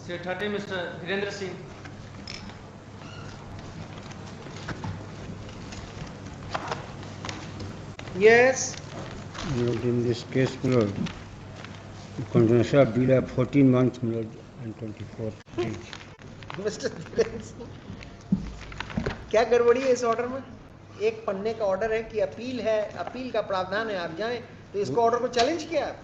Say 30, Mr. Virendra Singh. Yes. In this case, my lord, the continuation of bill of 14 months, my lord, and 24 days. Mister Dhirendra Singh, क्या गड़बड़ी है इस order में? एक पन्ने का ऑर्डर है कि अपील है, अपील का प्रावधान है, आप जाएं तो इसको ऑर्डर को चैलेंज किया आप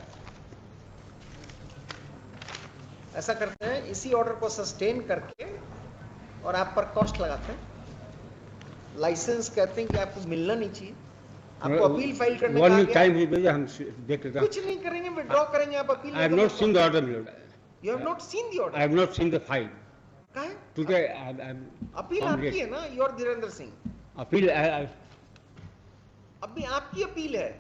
ऐसा करते हैं, इसी ऑर्डर को सस्टेन करके और आप पर कॉस्ट लगाते हैं। लाइसेंस कहते हैं कि आपको मिलना नहीं चाहिए, आपको अपील फाइल करने का One time he भेजा, हम देख लेते हैं। कुछ नहीं करेंगे, विड्रॉ करेंगे, आप appeal. I have not seen the order, my lord. You have not seen the order. I have not seen the file. कहाँ है? Today, I'm अपील आपकी है ना, योर धीरेन्द्र सिंह। अपील अभी आपकी अपील है।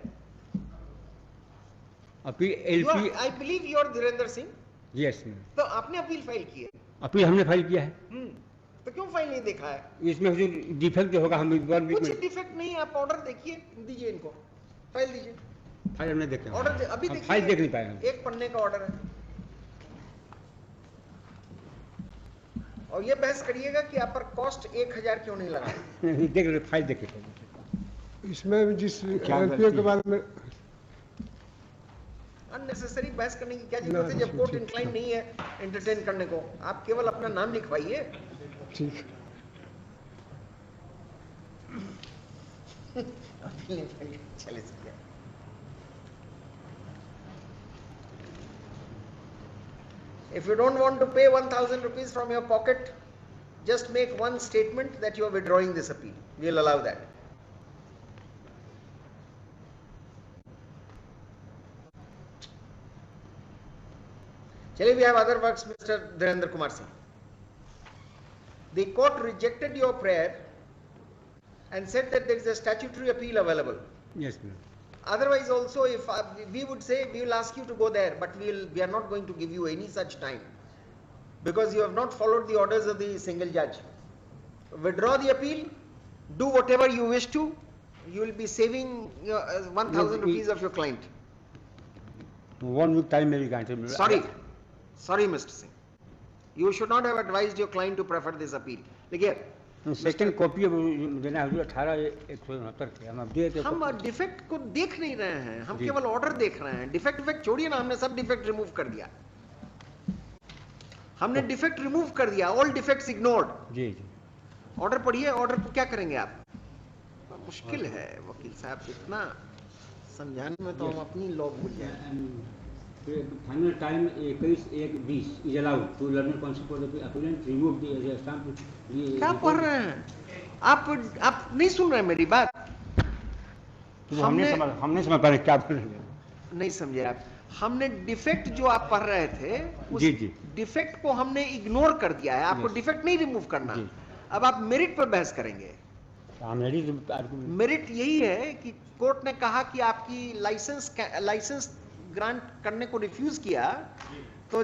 Appeal LP. I believe your Dhirendra Singh. Yes, तो आपने अपील फाइल की है। अपील हमने फाइल किया है। तो क्यों फाइल नहीं देखा है? इसमें जो डिफेक्ट होगा हम कुछ डिफेक्ट नहीं, आप ऑर्डर देखिए, दीजिए इनको, फाइल दीजिए। फाइल हमने देखा, ऑर्डर अभी देखिए, फाइल देख नहीं पाए हम। एक पन्ने का ऑर्डर है और ये बहस करिएगा कि आप पर कॉस्ट 1000 क्यों नहीं लगा। देख रहे, फाइल देखे इसमें जिस एलपीओ के बारे में अननेसेसरी बहस करने की क्या जरूरत है जब कोर्ट इंक्लाइन नहीं है एंटरटेन करने को। आप केवल अपना नाम लिखवाइए। ठीक चले सके। If you don't want to pay 1000 rupees from your pocket, just make one statement that you are withdrawing this appeal. We'll allow that. Chale, we have other works, Mr. Dhirendra Kumar Singh. The court rejected your prayer and said that there is a statutory appeal available. Yes, ma'am. Otherwise also, if we would say we will ask you to go there, but we are not going to give you any such time because you have not followed the orders of the single judge. Withdraw the appeal, do whatever you wish to, you will be saving 1000 rupees of your client. 1 week time maybe granted. Sorry Mr. Singh, you should not have advised your client to prefer this appeal. देखिए second copy देना है 18/169 के, हम अब दे देते। हम defect को देख नहीं रहे हैं, हम केवल ऑर्डर देख रहे हैं। डिफेक्ट छोड़िए ना, हमने सब डिफेक्ट रिमूव कर दिया, हमने डिफेक्ट रिमूव कर दिया, ऑल डिफेक्ट्स इग्नोर्ड। जी जी, ऑर्डर पढ़िए, ऑर्डर को क्या करेंगे आप? मुश्किल है वकील साहब, इतना समझाने में तो हम अपनी लॉ भूल जाए। Final time 21/1/20 is allowed to learning council for the appellant remove the stamp. क्या पढ़ रहे हैं आप नहीं सुन रहे हैं मेरी बात? हमने समझ पाए क्या पढ़ रहे हैं, नहीं समझे आप। हमने डिफेक्ट जो आप पढ़ रहे थे उस डिफेक्ट को हमने इग्नोर कर दिया है, आपको डिफेक्ट नहीं रिमूव करना। अब आप मेरिट पर बहस करेंगे। मेरिट यही है कि कोर्ट ने कहा कि आपकी लाइसेंस ग्रांट करने को रिफ्यूज किया, तो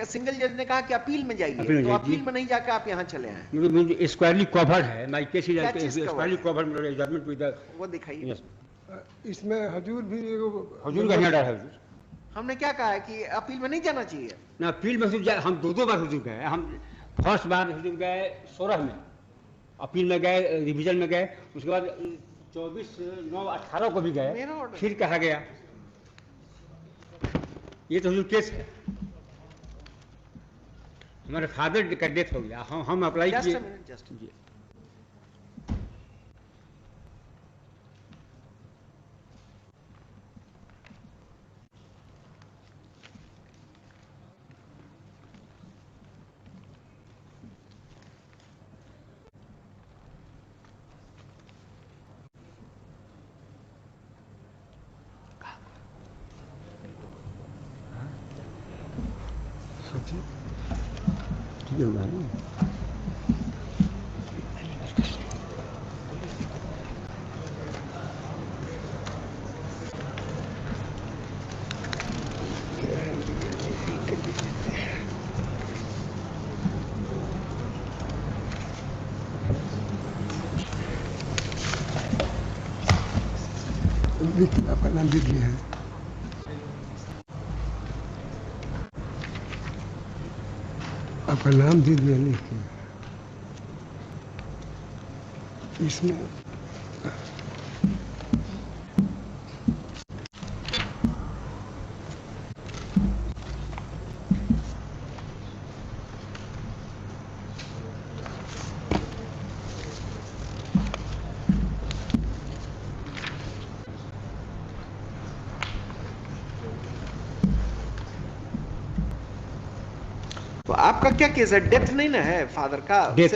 सिंगल जज ने कहा कि अपील में जाइए, तो अपील में नहीं जाकर आप यहाँ चले आए। स्क्वायरली कवर है, my case is squarely cover judgment with the, वो दिखाइए। इसमें हजूर भी हजूर का डर है। हमने क्या कहा है कि अपील में नहीं जाना चाहिए ना। अपील में हम 2 बार हजूर गए, हम फर्स्ट बार हजूर गए 16 में, अपील में गए, रिवीजन में गए, उसके बाद 24/9/18 को भी गए, फिर कहा गया। ये तो हजूर केस है, हमारे फादर का डेथ हो गया, हम अप्लाई किए। आपका नाम लिख लिया है। आपका नाम दे दिया लिख के इसमें। तो आपका क्या केस है? डेथ नहीं ना है फादर का? Death।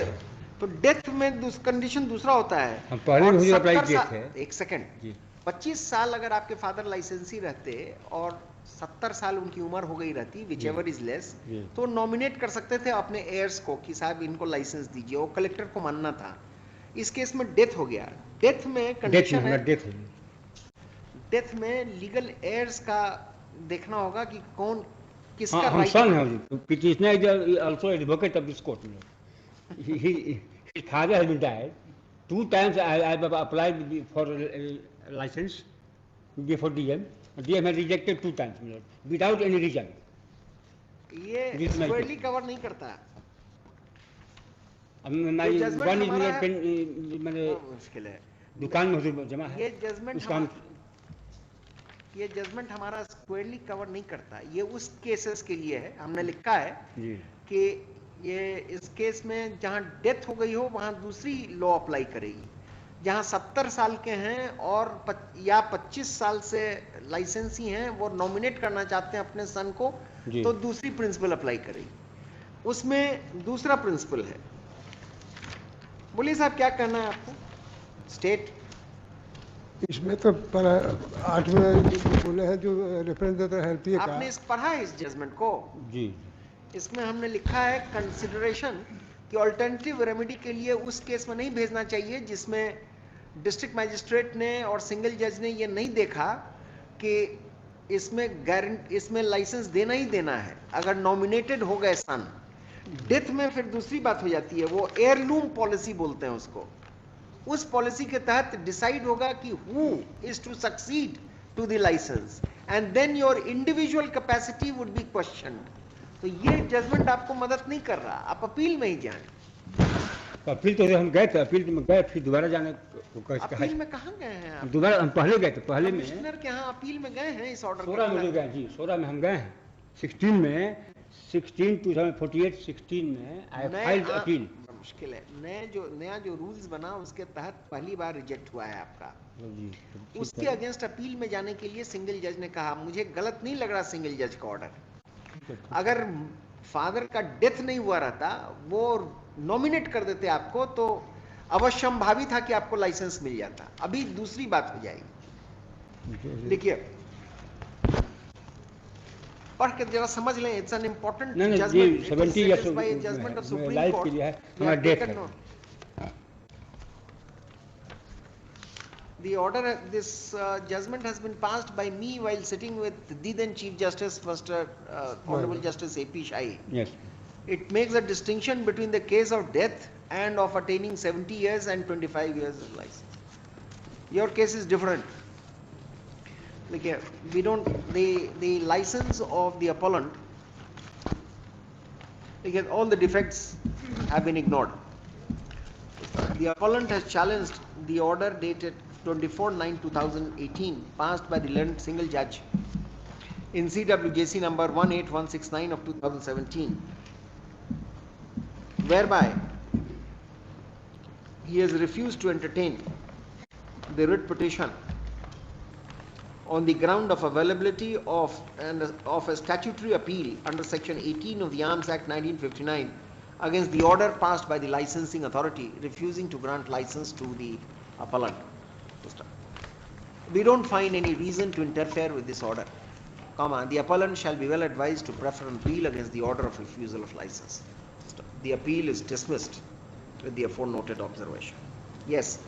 तो डेथ में कंडीशन दूसरा होता है। हम पहले और भी मुझे अप्लाई 70 किए साल- थे। एक सेकंड, जी 25 साल अगर आपके फादर लाइसेंसी रहते और 70 साल उनकी उम्र हो गई रहती, विच एवर इज लेस, जी। तो नॉमिनेट कर सकते थे अपने एयर्स को कि साहब इनको लाइसेंस दीजिए, वो कलेक्टर को मानना था। इस केस में डेथ हो गया। डेथ में डेथ में कंडीशन हमारा है, डेथ हो गई। डेथ में लीगल एयर्स का देखना होगा कि कौन हाँ किसका हम राइट सन है। हैं, petitioner is also advocate of this court. His father has been died. 2 times I have applied for license before DM. DM has rejected 2 times without any reason. ये This is my स्क्वायरली case. Cover नहीं करता। My ये judgment one is हमारा- मेरे pen मैंने मुश्किल है दुकान में हुजूर जमा है। ये जजमेंट उसका हम ये जजमेंट हमारा स्क्वायरली कवर नहीं करता। ये उस केसेस के लिए है, हमने लिखा है जी कि ये इस केस में जहां डेथ हो गई हो वहां दूसरी लॉ अप्लाई करेगी। जहां 70 साल के हैं और या 25 साल से लाइसेंसी हैं, वो नॉमिनेट करना चाहते हैं अपने सन को, जी। तो दूसरी प्रिंसिपल अप्लाई करेगी। उसमें दूसरा प्रिंसिपल है। बोलिए साहब क्या कहना है आपको? स्टेट इसमें तो 8 में बोले हैं जो रेफरेंस देता है एलपीए का। आपने इस पढ़ा है इस जजमेंट को? जी इसमें हमने लिखा है कंसिडरेशन कि ऑल्टरनेटिव रेमेडी के लिए उस केस में नहीं भेजना चाहिए जिसमें डिस्ट्रिक्ट मैजिस्ट्रेट ने और सिंगल जज ने ये नहीं देखा कि इसमें लाइसेंस देना ही देना है। अगर नॉमिनेटेड हो गए सन, डेथ में फिर दूसरी बात हो जाती है, वो एयरलूम पॉलिसी बोलते हैं उसको। उस पॉलिसी के तहत डिसाइड होगा कि who is to succeed to the licence and then your individual capacity would be questioned. तो ये जजमेंट आपको मदद नहीं कर रहा, आप अपील में ही जाएं। तो अपील तो हम गए थे, अपील में गए, फिर दोबारा जाने को अपील में कहाँ गए हैं आप? दोबारा हम पहले गए थे, पहले में कमिश्नर के यहाँ अपील में गए हैं इस ऑर्डर 16 में गए जी, 16 में हम गए हैं। 16 में 2048 16 में आई फाइल्ड अपील। मुश्किल है, नया जो रूल्स बना उसके तहत पहली बार रिजेक्ट हुआ है आपका। जी उसके अगेंस्ट अपील में जाने के लिए सिंगल जज ने कहा, मुझे गलत नहीं लग रहा सिंगल जज का ऑर्डर। अगर फादर का डेथ नहीं हुआ रहता, वो नॉमिनेट कर देते आपको, तो अवश्यंभावी था कि आपको लाइसेंस मिल जाता। अभी दूसरी बात हो जाएगी। लिखिए, पढ़ के जरा समझ लें। It's an important judgment, 70 years by judgment of supreme life court. के लिए है, हमारा डेथ है। The order, this judgment has been passed by me while sitting with the then Chief Justice, First Honorable Justice A.P. Shahi. Yes. It makes a distinction between the case of death and of attaining 70 years and 25 years of license. Your case is different. Like, we don't, the license of the appellant, because all the defects have been ignored. The appellant has challenged the order dated 24/9/2018 passed by the learned single judge in CWJC number 18169 of 2017, whereby he has refused to entertain the writ petition on the ground of availability of a statutory appeal under section 18 of the Arms Act 1959 against the order passed by the licensing authority refusing to grant license to the appellant. We don't find any reason to interfere with this order, the appellant shall be well advised to prefer an appeal against the order of refusal of license. The appeal is dismissed with the aforementioned observation. Yes.